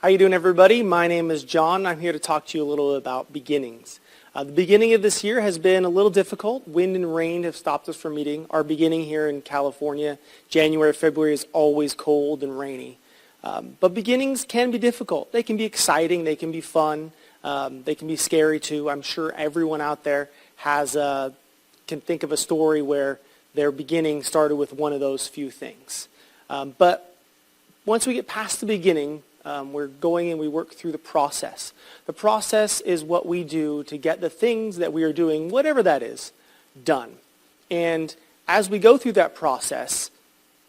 How you doing, everybody? My name is John. I'm here to talk to you a little about beginnings. The beginning of this year has been a little difficult. Wind and rain have stopped us from meeting. Our beginning here in California, January, February is always cold and rainy. But beginnings can be difficult. They can be exciting. They can be fun. They can be scary too. I'm sure everyone out there can think of a story where their beginning started with one of those few things. But once we get past the beginning, we're going and we work through the process. The process is what we do to get the things that we are doing, whatever that is, done. And as we go through that process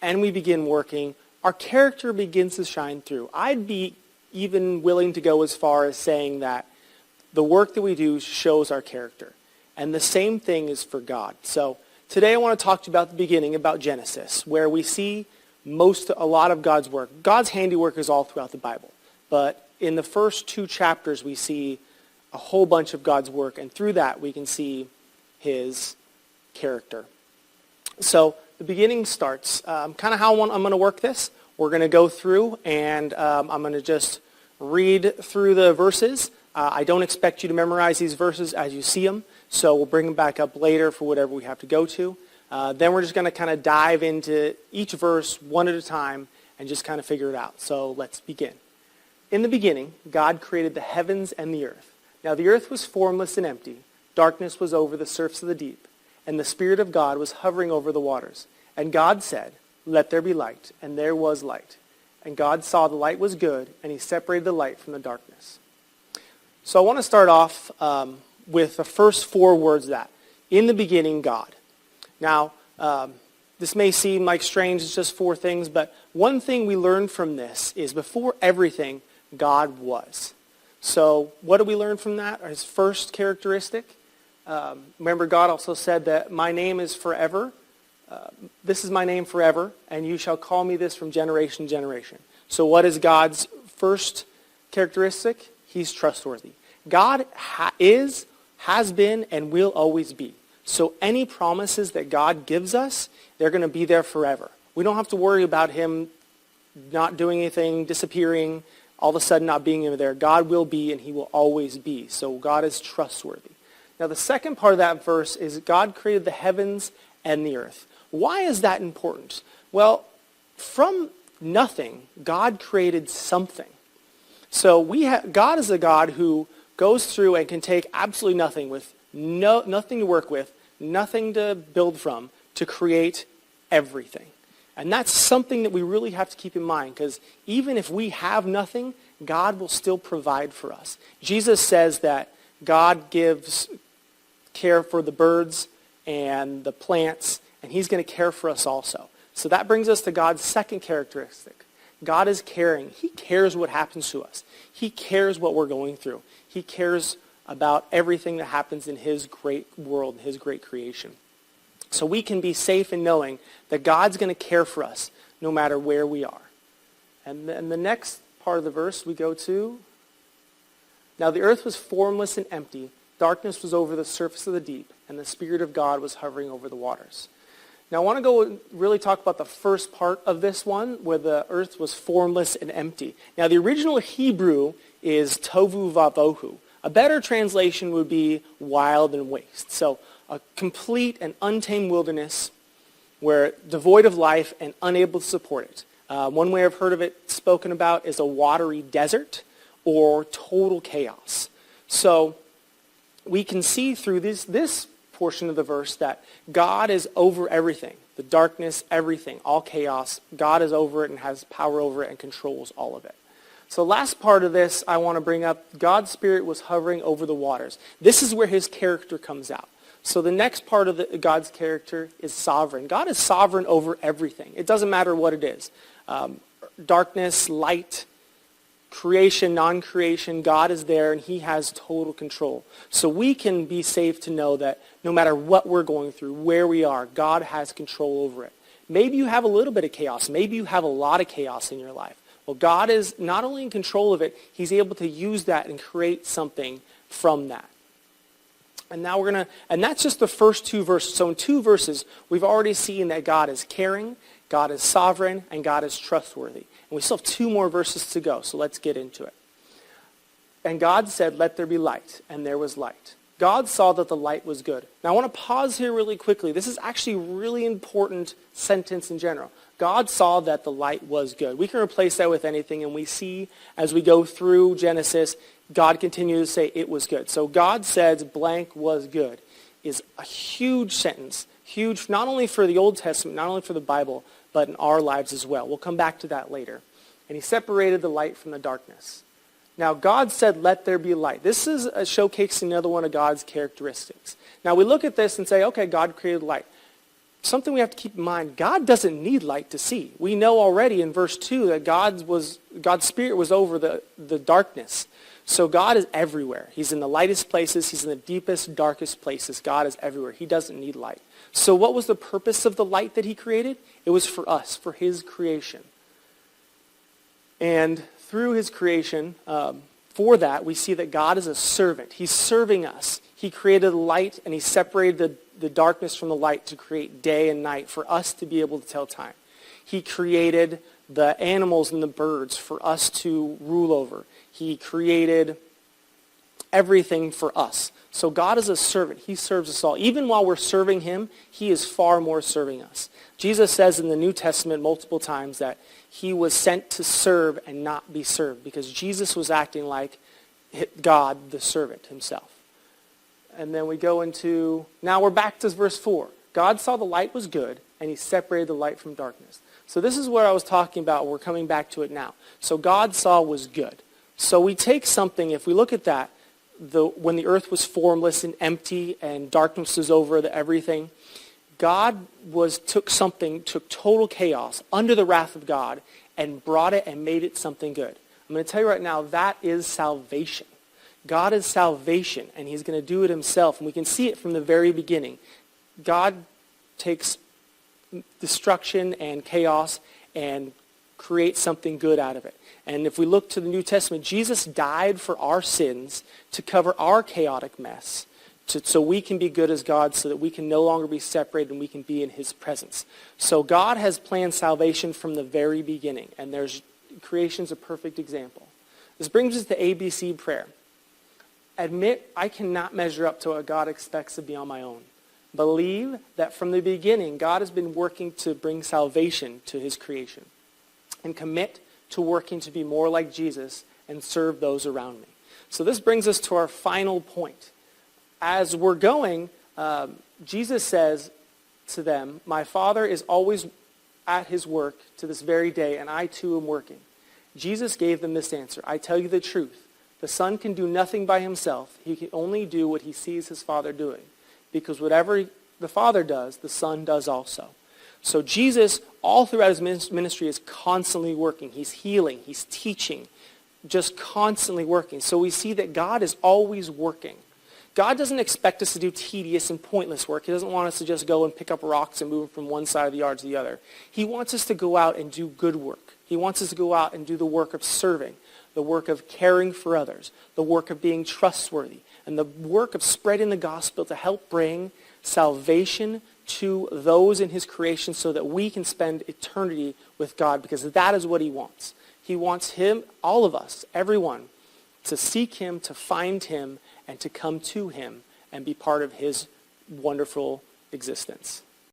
and we begin working, our character begins to shine through. I'd be even willing to go as far as saying that the work that we do shows our character. And the same thing is for God. So today I want to talk to you about the beginning, about Genesis, where we see a lot of God's work. God's handiwork is all throughout the Bible. But in the first 2 chapters, we see a whole bunch of God's work. And through that, we can see his character. So the beginning starts. Kind of how I'm going to work this. We're going to go through, and I'm going to just read through the verses. I don't expect you to memorize these verses as you see them. So we'll bring them back up later for whatever we have to go to. Then we're just going to kind of dive into each verse one at a time and just kind of figure it out. So let's begin. In the beginning, God created the heavens and the earth. Now the earth was formless and empty. Darkness was over the surface of the deep, and the Spirit of God was hovering over the waters. And God said, "Let there be light," and there was light. And God saw the light was good, and he separated the light from the darkness. So I want to start off with the first 4 words of that. In the beginning, God. Now, this may seem like strange, it's just 4 things, but one thing we learned from this is before everything, God was. So what do we learn from that? His first characteristic. Remember, God also said that my name is forever. This is my name forever, and you shall call me this from generation to generation. So what is God's first characteristic? He's trustworthy. God has been, and will always be. So any promises that God gives us, they're going to be there forever. We don't have to worry about him not doing anything, disappearing, all of a sudden not being there. God will be, and he will always be. So God is trustworthy. Now the second part of that verse is God created the heavens and the earth. Why is that important? Well, from nothing, God created something. So God is a God who goes through and can take absolutely nothing with nothing to work with, nothing to build from, to create everything. And that's something that we really have to keep in mind, because even if we have nothing, God will still provide for us. Jesus says that God gives care for the birds and the plants, and he's going to care for us also. So that brings us to God's second characteristic. God is caring. He cares what happens to us. He cares what we're going through. He cares about everything that happens in his great world, his great creation. So we can be safe in knowing that God's going to care for us no matter where we are. And then the next part of the verse we go to, now the earth was formless and empty. Darkness was over the surface of the deep, and the Spirit of God was hovering over the waters. Now I want to go and really talk about the first part of this one, where the earth was formless and empty. Now the original Hebrew is tovu vavohu. A better translation would be wild and waste. So a complete and untamed wilderness where devoid of life and unable to support it. One way I've heard of it spoken about is a watery desert or total chaos. So we can see through this portion of the verse that God is over everything. The darkness, everything, all chaos. God is over it and has power over it and controls all of it. So last part of this I want to bring up, God's Spirit was hovering over the waters. This is where his character comes out. So the next part of God's character is sovereign. God is sovereign over everything. It doesn't matter what it is. Darkness, light, creation, non-creation, God is there and he has total control. So we can be safe to know that no matter what we're going through, where we are, God has control over it. Maybe you have a little bit of chaos. Maybe you have a lot of chaos in your life. Well, God is not only in control of it, he's able to use that and create something from that. And now and that's just the first 2 verses. So in 2 verses, we've already seen that God is caring, God is sovereign, and God is trustworthy. And we still have 2 more verses to go, so let's get into it. And God said, "Let there be light," and there was light. God saw that the light was good. Now I want to pause here really quickly. This is actually a really important sentence in general. God saw that the light was good. We can replace that with anything, and we see as we go through Genesis, God continues to say it was good. So God says blank was good is a huge sentence, huge not only for the Old Testament, not only for the Bible, but in our lives as well. We'll come back to that later. And he separated the light from the darkness. Now, God said, "Let there be light." This is showcasing another one of God's characteristics. Now, we look at this and say, okay, God created light. Something we have to keep in mind, God doesn't need light to see. We know already in verse 2 that God's Spirit was over the darkness. So God is everywhere. He's in the lightest places. He's in the deepest, darkest places. God is everywhere. He doesn't need light. So what was the purpose of the light that he created? It was for us, for his creation. And through his creation, for that, we see that God is a servant. He's serving us. He created light, and he separated the darkness from the light to create day and night for us to be able to tell time. He created the animals and the birds for us to rule over. He created everything for us. So God is a servant. He serves us all. Even while we're serving him, he is far more serving us. Jesus says in the New Testament multiple times that he was sent to serve and not be served, because Jesus was acting like God, the servant himself. And then we go into, now we're back to verse 4. God saw the light was good, and he separated the light from darkness. So this is what I was talking about. We're coming back to it now. So God saw was good. So we take something, if we look at that, when the earth was formless and empty and darkness was over everything, God took total chaos under the wrath of God and brought it and made it something good. I'm going to tell you right now, that is salvation. God is salvation, and he's going to do it himself. And we can see it from the very beginning. God takes destruction and chaos and creates something good out of it. And if we look to the New Testament, Jesus died for our sins to cover our chaotic mess, so we can be good as God, so that we can no longer be separated and we can be in his presence. So God has planned salvation from the very beginning, and creation's a perfect example. This brings us to ABC prayer. Admit I cannot measure up to what God expects of me on my own. Believe that from the beginning, God has been working to bring salvation to his creation. And commit to working to be more like Jesus and serve those around me. So this brings us to our final point. As we're going, Jesus says to them, "My Father is always at his work to this very day, and I too am working." Jesus gave them this answer: "I tell you the truth. The Son can do nothing by himself. He can only do what he sees his Father doing. Because whatever the Father does, the Son does also." So Jesus, all throughout his ministry, is constantly working. He's healing. He's teaching. Just constantly working. So we see that God is always working. God doesn't expect us to do tedious and pointless work. He doesn't want us to just go and pick up rocks and move them from one side of the yard to the other. He wants us to go out and do good work. He wants us to go out and do the work of serving, the work of caring for others, the work of being trustworthy, and the work of spreading the gospel to help bring salvation to those in his creation so that we can spend eternity with God, because that is what he wants. He wants him, all of us, everyone, to seek him, to find him, and to come to him and be part of his wonderful existence.